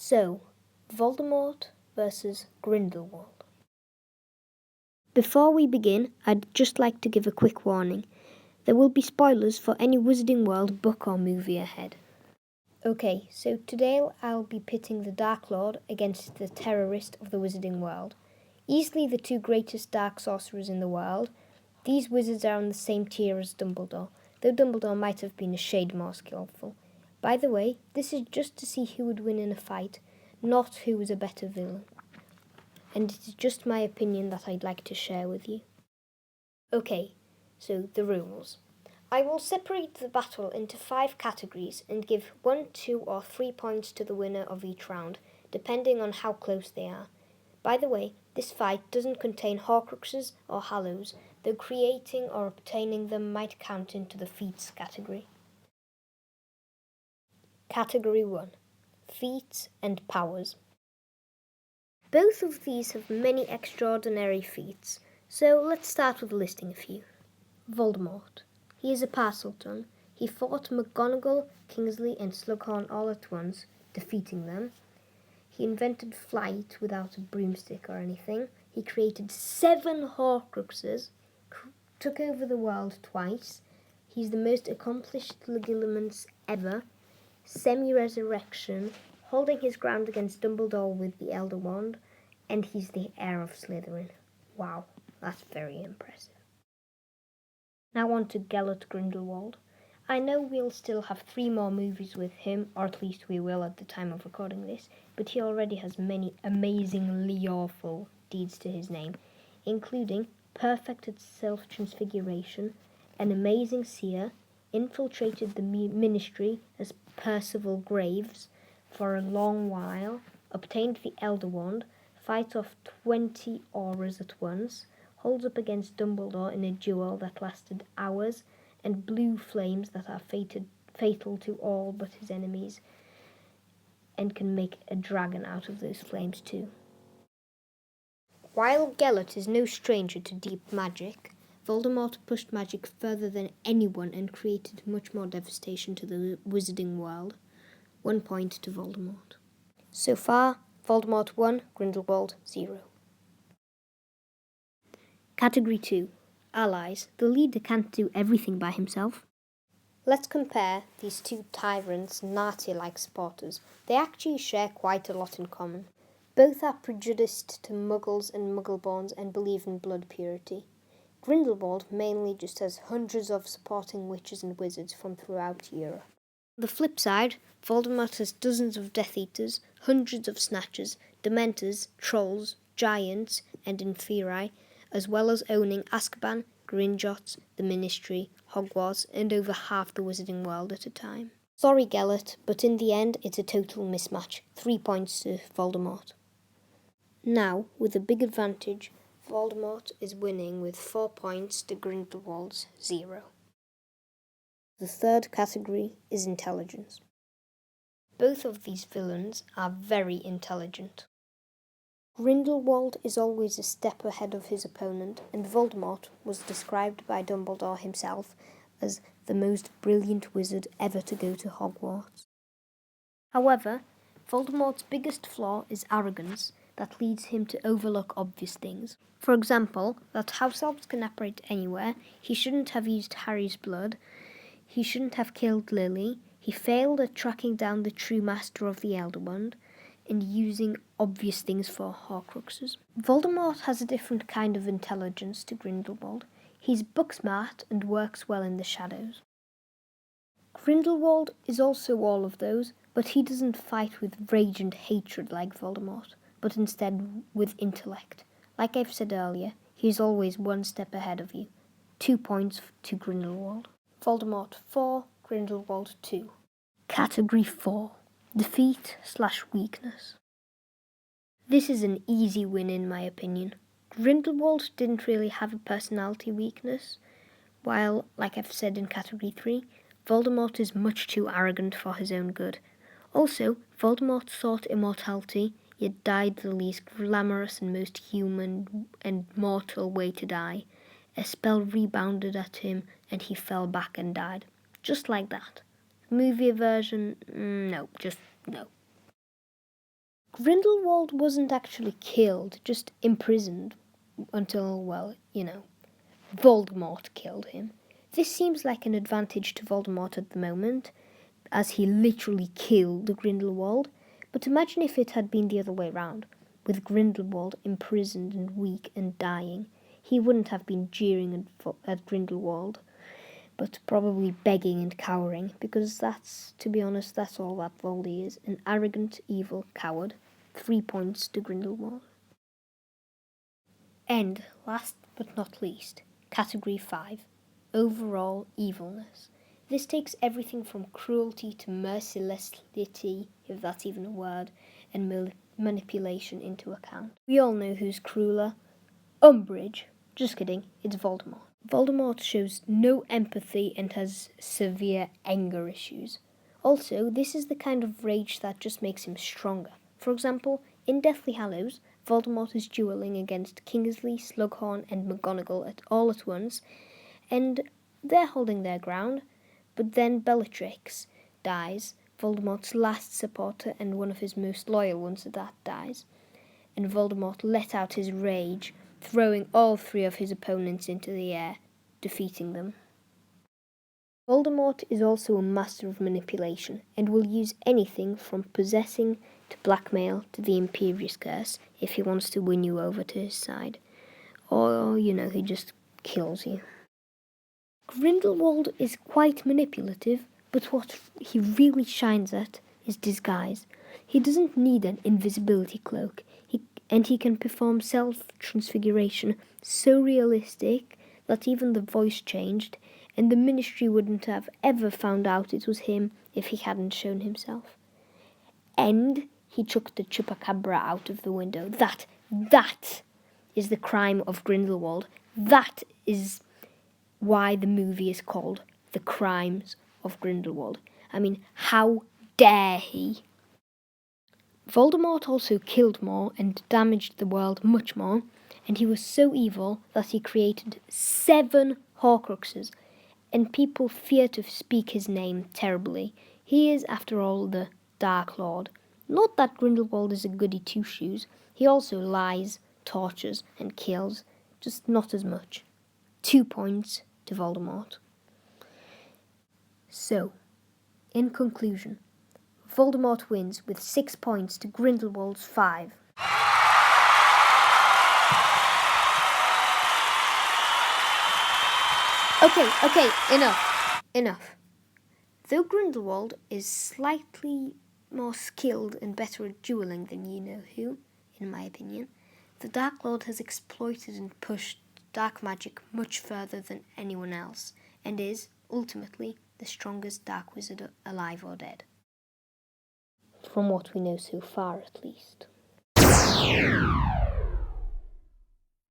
So, Voldemort versus Grindelwald. Before we begin, I'd just like to give a quick warning. There will be spoilers for any Wizarding World book or movie ahead. Okay, so today I'll be pitting the Dark Lord against the terrorist of the Wizarding World. Easily the two greatest dark sorcerers in the world, these wizards are on the same tier as Dumbledore, though Dumbledore might have been a shade more skillful. By the way, this is just to see who would win in a fight, not who was a better villain. And it is just my opinion that I'd like to share with you. Okay, so the rules. I will separate the battle into 5 categories and give 1, 2 or 3 points to the winner of each round, depending on how close they are. By the way, this fight doesn't contain Horcruxes or Hallows, though creating or obtaining them might count into the feats category. Category 1. Feats and Powers. Both of these have many extraordinary feats, so let's start with listing a few. Voldemort. He is a Parseltongue. He fought McGonagall, Kingsley and Slughorn all at once, defeating them. He invented flight without a broomstick or anything. He created 7 Horcruxes, took over the world twice. He's the most accomplished Legilimens ever. Semi-resurrection, holding his ground against Dumbledore with the Elder Wand, and he's the heir of Slytherin. Wow, that's very impressive. Now on to Gellert Grindelwald. I know we'll still have 3 more movies with him, or at least we will at the time of recording this, but he already has many amazingly awful deeds to his name, including perfected self-transfiguration, an amazing seer, infiltrated the ministry as Percival Graves for a long while, obtained the Elder Wand, fight off 20 auras at once, holds up against Dumbledore in a duel that lasted hours, and blew flames that are fatal to all but his enemies, and can make a dragon out of those flames too. While Gellert is no stranger to deep magic, Voldemort pushed magic further than anyone and created much more devastation to the Wizarding World. 1 point to Voldemort. So far, Voldemort 1, Grindelwald 0. Category 2. Allies. The leader can't do everything by himself. Let's compare these two tyrants' Nazi-like supporters. They actually share quite a lot in common. Both are prejudiced to Muggles and Muggleborns and believe in blood purity. Grindelwald mainly just has hundreds of supporting witches and wizards from throughout Europe. On the flip side, Voldemort has dozens of Death Eaters, hundreds of Snatchers, Dementors, Trolls, Giants, and Inferi, as well as owning Azkaban, Gringotts, the Ministry, Hogwarts, and over half the Wizarding World at a time. Sorry, Gellert, but in the end it's a total mismatch. 3 points to Voldemort. Now, with a big advantage, Voldemort is winning with 4 points to Grindelwald's 0. The third category is intelligence. Both of these villains are very intelligent. Grindelwald is always a step ahead of his opponent, and Voldemort was described by Dumbledore himself as the most brilliant wizard ever to go to Hogwarts. However, Voldemort's biggest flaw is arrogance that leads him to overlook obvious things. For example, that house elves can operate anywhere, he shouldn't have used Harry's blood, he shouldn't have killed Lily, he failed at tracking down the true master of the Elder Wand, and using obvious things for Horcruxes. Voldemort has a different kind of intelligence to Grindelwald. He's book-smart and works well in the shadows. Grindelwald is also all of those, but he doesn't fight with rage and hatred like Voldemort, but instead with intellect. Like I've said earlier, he's always 1 step ahead of you. 2 points to Grindelwald. Voldemort 4, Grindelwald 2. Category 4. Defeat/weakness. This is an easy win in my opinion. Grindelwald didn't really have a personality weakness, while, like I've said in Category 3, Voldemort is much too arrogant for his own good. Also, Voldemort sought immortality, yet died the least glamorous and most human and mortal way to die. A spell rebounded at him and he fell back and died. Just like that. Movie version, no, just no. Grindelwald wasn't actually killed, just imprisoned until, Voldemort killed him. This seems like an advantage to Voldemort at the moment, as he literally killed Grindelwald. But imagine if it had been the other way round, with Grindelwald imprisoned and weak and dying. He wouldn't have been jeering at Grindelwald, but probably begging and cowering, because to be honest, that's all that Voldy is, an arrogant, evil coward. 3 points to Grindelwald. And last but not least, Category 5, Overall Evilness. This takes everything from cruelty to mercilessity, if that's even a word, and manipulation into account. We all know who's crueler. Umbridge. Just kidding, it's Voldemort. Voldemort shows no empathy and has severe anger issues. Also, this is the kind of rage that just makes him stronger. For example, in Deathly Hallows, Voldemort is dueling against Kingsley, Slughorn and McGonagall all at once, and they're holding their ground, but then Bellatrix dies, Voldemort's last supporter and one of his most loyal ones at that dies, and Voldemort let out his rage, throwing all 3 of his opponents into the air, defeating them. Voldemort is also a master of manipulation and will use anything from possessing to blackmail to the Imperious Curse if he wants to win you over to his side. Or, he just kills you. Grindelwald is quite manipulative, but what he really shines at is disguise. He doesn't need an invisibility cloak, and he can perform self-transfiguration so realistic that even the voice changed, and the Ministry wouldn't have ever found out it was him if he hadn't shown himself. And he chucked the Chupacabra out of the window. That is the crime of Grindelwald. That is why the movie is called The Crimes of Grindelwald. I mean, how dare he? Voldemort also killed more and damaged the world much more, and he was so evil that he created 7 Horcruxes, and people fear to speak his name terribly. He is, after all, the Dark Lord. Not that Grindelwald is a goody two-shoes. He also lies, tortures, and kills, just not as much. 2 points to Voldemort. So, in conclusion, Voldemort wins with 6 points to Grindelwald's 5. Okay, enough. Though Grindelwald is slightly more skilled and better at dueling than you-know-who, in my opinion, the Dark Lord has exploited and pushed dark magic much further than anyone else, and is, ultimately, the strongest dark wizard alive or dead. From what we know so far, at least.